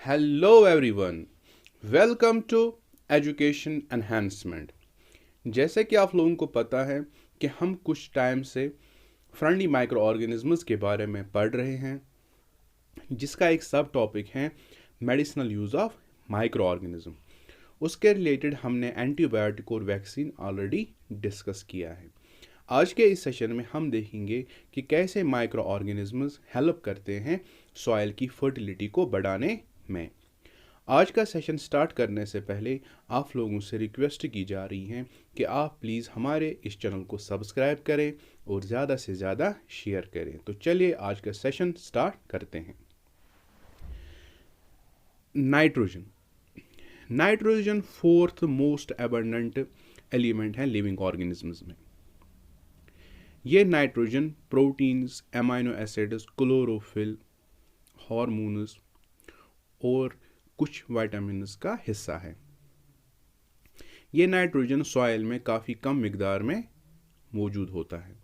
Hello everyone, welcome to education enhancement. जैसे कि आप लोगों को पता है कि हम कुछ टाइम से फ्रेंडली माइक्रो ऑर्गेनिजम्स के बारे में पढ़ रहे हैं, जिसका एक सब टॉपिक है medicinal use of micro organism. उसके रिलेटेड हमने एंटीबायोटिक और वैक्सीन ऑलरेडी डिस्कस किया है। आज के इस सेशन में हम देखेंगे कि कैसे माइक्रो ऑर्गेनिजम्स हेल्प करते हैं सॉइल की फर्टिलिटी को बढ़ाने में। आज का सेशन स्टार्ट करने से पहले आप लोगों से रिक्वेस्ट की जा रही है कि आप प्लीज़ हमारे इस चैनल को सब्सक्राइब करें और ज़्यादा से ज़्यादा शेयर करें। तो चलिए आज का सेशन स्टार्ट करते हैं। Nitrogen nitrogen fourth most abundant element है लिविंग ऑर्गेनिजम्स में। ये nitrogen proteins, amino acids, chlorophyll, hormones और कुछ विटामिन्स का हिस्सा है। ये नाइट्रोजन सॉइल में काफ़ी कम मिकदार में मौजूद होता है।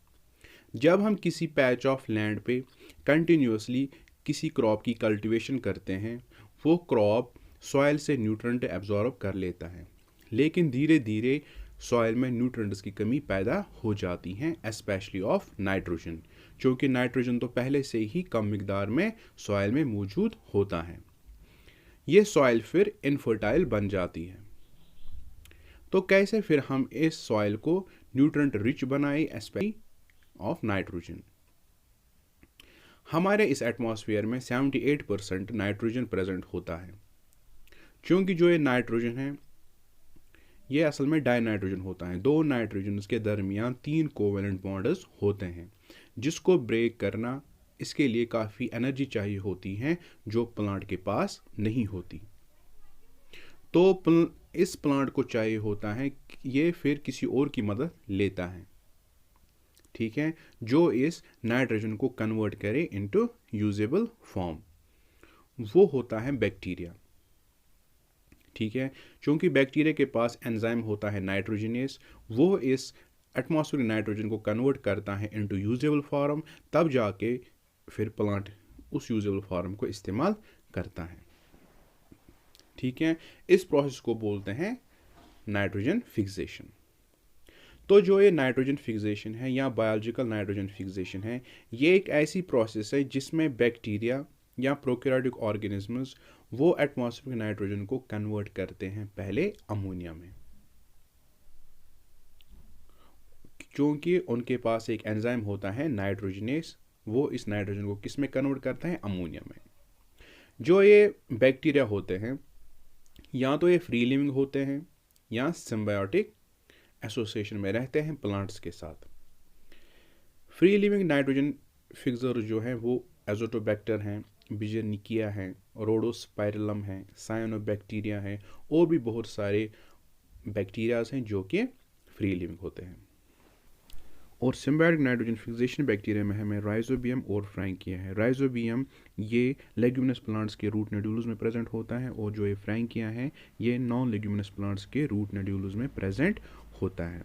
जब हम किसी पैच ऑफ लैंड पे कंटिन्यूसली किसी क्रॉप की कल्टीवेशन करते हैं, वो क्रॉप सॉइल से न्यूट्रेंट एब्जॉर्ब कर लेता है, लेकिन धीरे धीरे सॉइल में न्यूट्रेंट्स की कमी पैदा हो जाती हैं, स्पेशली ऑफ नाइट्रोजन, क्योंकि नाइट्रोजन तो पहले से ही कम मिकदार में सॉइल में मौजूद होता है। ये सॉइल फिर इनफर्टाइल बन जाती है। तो कैसे फिर हम इस सॉइल को न्यूट्रेंट रिच बनाए, स्पेशली ऑफ नाइट्रोजन। हमारे इस एटमॉस्फेयर में 78% नाइट्रोजन प्रेजेंट होता है। क्योंकि जो ये नाइट्रोजन है, ये असल में डाई नाइट्रोजन होता है। दो नाइट्रोजन के दरमियान 3 कोवेलेंट बॉन्ड्स होते हैं, जिसको ब्रेक करना, इसके लिए काफ़ी एनर्जी चाहिए होती है, जो प्लांट के पास नहीं होती। तो इस प्लांट को चाहिए होता है कि ये फिर किसी और की मदद लेता है, ठीक है, जो इस नाइट्रोजन को कन्वर्ट करे इनटू यूजेबल फॉर्म। वो होता है बैक्टीरिया, ठीक है। क्योंकि बैक्टीरिया के पास एंजाइम होता है नाइट्रोजनेस, वो इस एटमॉस्फेरिक नाइट्रोजन को कन्वर्ट करता है इनटू यूजेबल फॉर्म, तब जाके फिर प्लांट उस यूजेबल फॉर्म को इस्तेमाल करता है, ठीक है। इस प्रोसेस को बोलते हैं नाइट्रोजन फिक्सेशन। तो जो ये नाइट्रोजन फिक्सेशन है या बायोलॉजिकल नाइट्रोजन फिक्सेशन है, ये एक ऐसी प्रोसेस है जिसमें बैक्टीरिया या प्रोकैरियोटिक ऑर्गेनिजम्स वो एटमॉस्फेरिक नाइट्रोजन को कन्वर्ट करते हैं पहले अमोनिया में, क्योंकि उनके पास एक एंजाइम होता है नाइट्रोजनेस, वो इस नाइट्रोजन को किस में कन्वर्ट करता है, अमोनिया में। जो ये बैक्टीरिया होते हैं, या तो ये फ्री लिविंग होते हैं या सिम्बायोटिक एसोसिएशन में रहते हैं प्लांट्स के साथ। फ्री लिविंग नाइट्रोजन फिक्सर जो है वो एजोटोबैक्टर हैं, बिजनिकिया हैं, रोडोस्पाइरलम हैं, साइनोबैक्टीरिया हैं, और भी बहुत सारे बैक्टीरियाज हैं जो कि फ्री लिविंग होते हैं। और सिम्बायोटिक नाइट्रोजन फिक्सेशन बैक्टीरिया में हमें राइजोबियम और फ्रैंकिया है। राइजोबियम ये लेग्यूमिनस प्लांट्स के रूट नोड्यूल्स में प्रेजेंट होता है, और जो ये फ्रैंकिया है ये नॉन लेग्यूमिनस प्लांट्स के रूट नोड्यूल्स में प्रेजेंट होता है,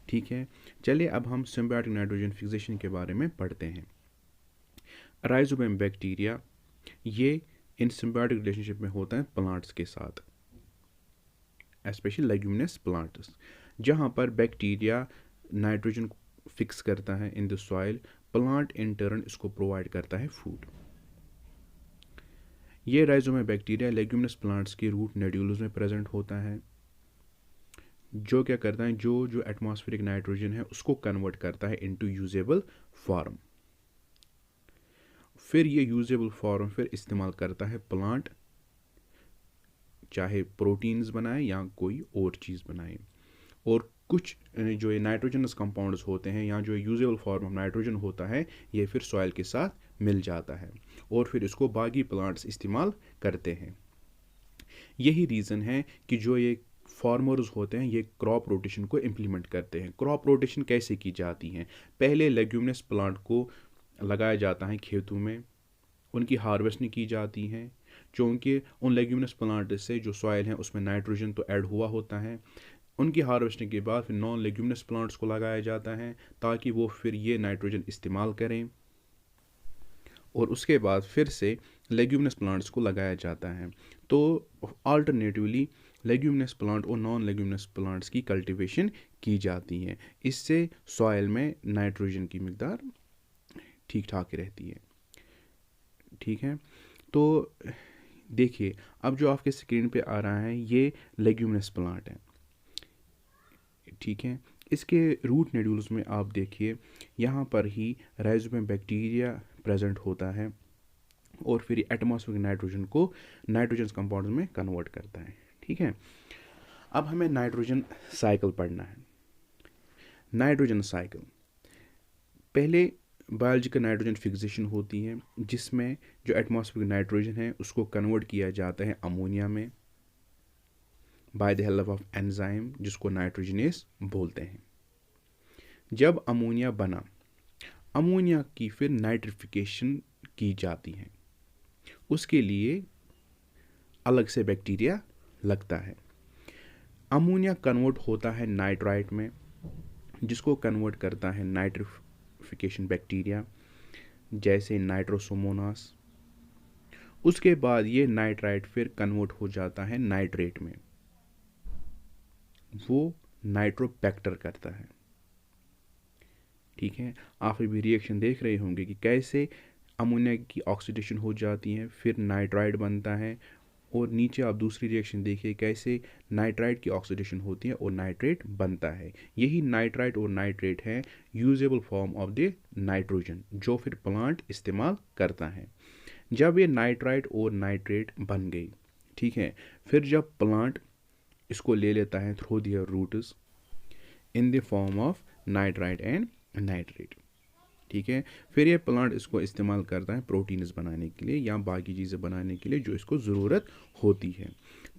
ठीक है। चलिए अब हम सिम्बायोटिक नाइट्रोजन फिक्सेशन के बारे में पढ़ते हैं। राइजोबियम बैक्टीरिया ये इन सिम्बायोटिक रिलेशनशिप में होता है प्लांट्स के साथ, स्पेशली लेग्यूमिनस प्लांट्स, जहाँ पर बैक्टीरिया नाइट्रोजन फिक्स करता है in the soil, plant in turn इसको प्रोवाइड करता है फूड। ये राइजोबियम बैक्टीरिया लेग्यूमिनस प्लांट्स के रूट नोड्यूल्स में प्रेजेंट होता है, जो क्या करता है, जो एटमॉस्फेरिक नाइट्रोजन है उसको कन्वर्ट करता है इनटू यूजेबल फॉर्म। फिर ये यूजेबल फॉर्म फिर इस्तेमाल करता है प्लांट, चाहे प्रोटीन्स बनाए या कोई और चीज़ बनाए। और कुछ जो ये नाइट्रोजनस कंपाउंड्स होते हैं या जो यूजेबल फॉर्म ऑफ नाइट्रोजन होता है, ये फिर सॉइल के साथ मिल जाता है और फिर इसको बाकी प्लांट्स इस्तेमाल करते हैं। यही रीज़न है कि जो ये फार्मर्स होते हैं ये क्रॉप रोटेशन को इम्प्लीमेंट करते हैं। क्रॉप रोटेशन कैसे की जाती है, पहले लेग्यूमिनस प्लांट को लगाया जाता है खेतों में, उनकी हार्वेस्टिंग की जाती है, क्योंकि उन लेग्यूमिनस प्लांट से जो सॉइल है उसमें नाइट्रोजन तो ऐड हुआ होता है। उनकी हार्वेस्टिंग के बाद फिर नॉन लेग्यूमिनस प्लांट्स को लगाया जाता है ताकि वो फिर ये नाइट्रोजन इस्तेमाल करें, और उसके बाद फिर से लेग्यूमिनस प्लांट्स को लगाया जाता है। तो अल्टरनेटिवली लेग्यूमिनस प्लांट और नॉन लेग्यूमिनस प्लांट्स की कल्टीवेशन की जाती है। इससे सॉइल में नाइट्रोजन की मिकदार ठीक ठाक रहती है। ठीक है, तो देखिए अब जो आपके स्क्रीन पे आ रहा है ये लेग्यूमिनस प्लांट है। ठीक है, इसके रूट नोड्यूल्स में आप देखिए यहाँ पर ही राइजोबियम बैक्टीरिया प्रेजेंट होता है और फिर एटमॉस्फेरिक नाइट्रोजन को नाइट्रोजन कंपाउंड्स में कन्वर्ट करता है। ठीक है, अब हमें नाइट्रोजन साइकिल पढ़ना है। नाइट्रोजन साइकिल, पहले बायोलॉजिकल नाइट्रोजन फिक्सेशन होती है जिसमें जो एटमॉस्फेरिक नाइट्रोजन है उसको कन्वर्ट किया जाता है अमोनिया में by the help of enzyme जिसको नाइट्रोजनेस बोलते हैं। जब अमोनिया बना, अमोनिया की फिर नाइट्रिफिकेशन की जाती है, उसके लिए अलग से बैक्टीरिया लगता है। अमोनिया कन्वर्ट होता है नाइट्राइट में जिसको कन्वर्ट करता है नाइट्रिफिकेशन बैक्टीरिया जैसे नाइट्रोसोमोनास। उसके बाद ये नाइट्राइट फिर कन्वर्ट हो जाता है नाइट्रेट में, वो नाइट्रोबैक्टर करता है। ठीक है, आप भी रिएक्शन देख रहे होंगे कि कैसे अमोनिया की ऑक्सीडेशन हो जाती है, फिर नाइट्राइट बनता है, और नीचे आप दूसरी रिएक्शन देखिए कैसे नाइट्राइट की ऑक्सीडेशन होती है और नाइट्रेट बनता है। यही नाइट्राइट और नाइट्रेट है usable form of the nitrogen जो फिर प्लांट इस्तेमाल करता है। जब ये नाइट्राइट और नाइट्रेट बन गई, ठीक है, फिर जब प्लांट इसको ले लेता है through their roots in the form of nitrite and nitrate. ठीक है, फिर ये प्लांट इसको इस्तेमाल करता है प्रोटीन्स बनाने के लिए या बाकी चीज़ें बनाने के लिए जो इसको ज़रूरत होती है।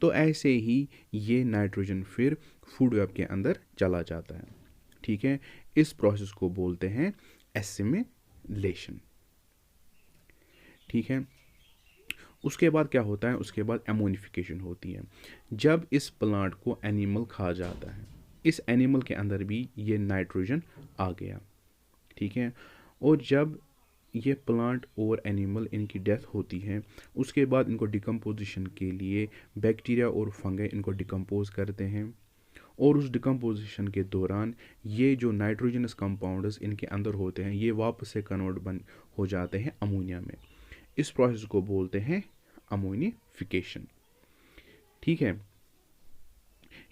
तो ऐसे ही ये नाइट्रोजन फिर फूड वेब के अंदर चला जाता है। ठीक है, इस प्रोसेस को बोलते हैं एसिमिलेशन। ठीक है, उसके बाद क्या होता है, उसके बाद एमोनिफिकेशन होती है। जब इस प्लांट को एनिमल खा जाता है, इस एनिमल के अंदर भी ये नाइट्रोजन आ गया। ठीक है, और जब ये प्लांट और एनिमल इनकी डेथ होती है, उसके बाद इनको डिकम्पोजिशन के लिए बैक्टीरिया और फंगई इनको डिकम्पोज करते हैं, और उस डिकम्पोजिशन के दौरान ये जो नाइट्रोजनस कंपाउंड्स इनके अंदर होते हैं ये वापस से कन्वर्ट हो जाते हैं अमोनिया में। इस प्रोसेस को बोलते हैं अमोनिफिकेशन। ठीक है,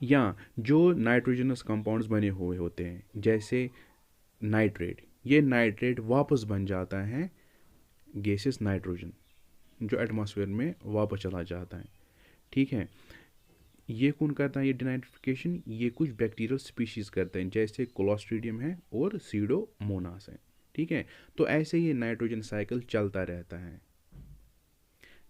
या जो नाइट्रोजनस कंपाउंड्स बने हुए होते हैं जैसे नाइट्रेट, ये नाइट्रेट वापस बन जाता है गैसेस नाइट्रोजन जो एटमॉस्फेयर में वापस चला जाता है। ठीक है, ये कौन करता है ये डिनाइट्रिफिकेशन, ये कुछ बैक्टीरियल स्पीशीज़ करते हैं जैसे क्लोस्ट्रीडियम है और सीडोमोनास है। ठीक है, तो ऐसे ही नाइट्रोजन साइकिल चलता रहता है।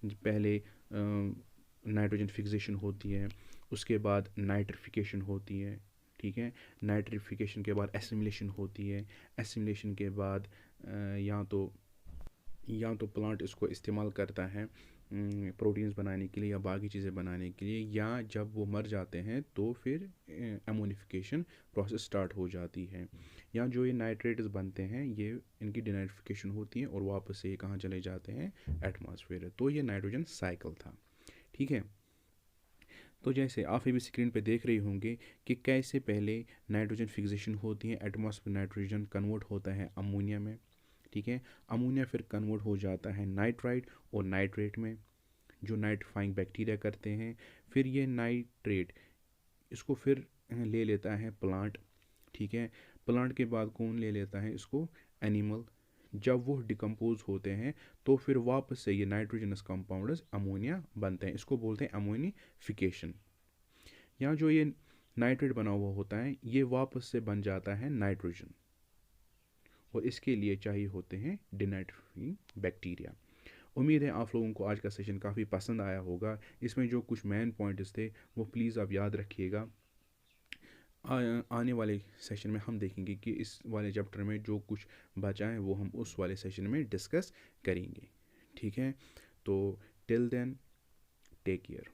पहले नाइट्रोजन फिक्सेशन होती है, उसके बाद नाइट्रिफिकेशन होती है। ठीक है, नाइट्रिफिकेशन के बाद एसिमिलेशन होती है, एसिमिलेशन के बाद या तो प्लांट इसको इस्तेमाल करता है प्रोटीन्स बनाने के लिए या बाकी चीज़ें बनाने के लिए, या जब वो मर जाते हैं तो फिर एमोनिफिकेशन प्रोसेस स्टार्ट हो जाती है। या जो ये नाइट्रेट्स बनते हैं ये इनकी डिनाइट्रिफिकेशन होती है और वापस से ये कहाँ चले जाते हैं, एटमॉस्फेयर। तो ये नाइट्रोजन साइकिल था। ठीक है, तो जैसे आप भी स्क्रीन पे देख रहे होंगे कि कैसे पहले नाइट्रोजन फिक्सेशन होती है, एटमॉस्फेयर नाइट्रोजन कन्वर्ट होता है अमोनिया में। ठीक है, अमोनिया फिर कन्वर्ट हो जाता है नाइट्राइट और नाइट्रेट में जो नाइट्रीफाइंग बैक्टीरिया करते हैं। फिर ये नाइट्रेट इसको फिर ले लेता है प्लांट। ठीक है, प्लांट के बाद कौन ले लेता है इसको, एनिमल। जब वो डिकम्पोज होते हैं तो फिर वापस से ये नाइट्रोजनस कंपाउंड्स अमोनिया बनते हैं, इसको बोलते हैं अमोनिफिकेशन। या जो ये नाइट्रेट बना हुआ होता है ये वापस से बन जाता है नाइट्रोजन, और इसके लिए चाहिए होते हैं डिनाइट्रिफाइंग बैक्टीरिया। उम्मीद है आप लोगों को आज का सेशन काफ़ी पसंद आया होगा। इसमें जो कुछ मेन पॉइंट्स थे वो प्लीज़ आप याद रखिएगा। आने वाले सेशन में हम देखेंगे कि इस वाले चैप्टर में जो कुछ बचा है वो हम उस वाले सेशन में डिस्कस करेंगे। ठीक है, तो टिल देन टेक केयर।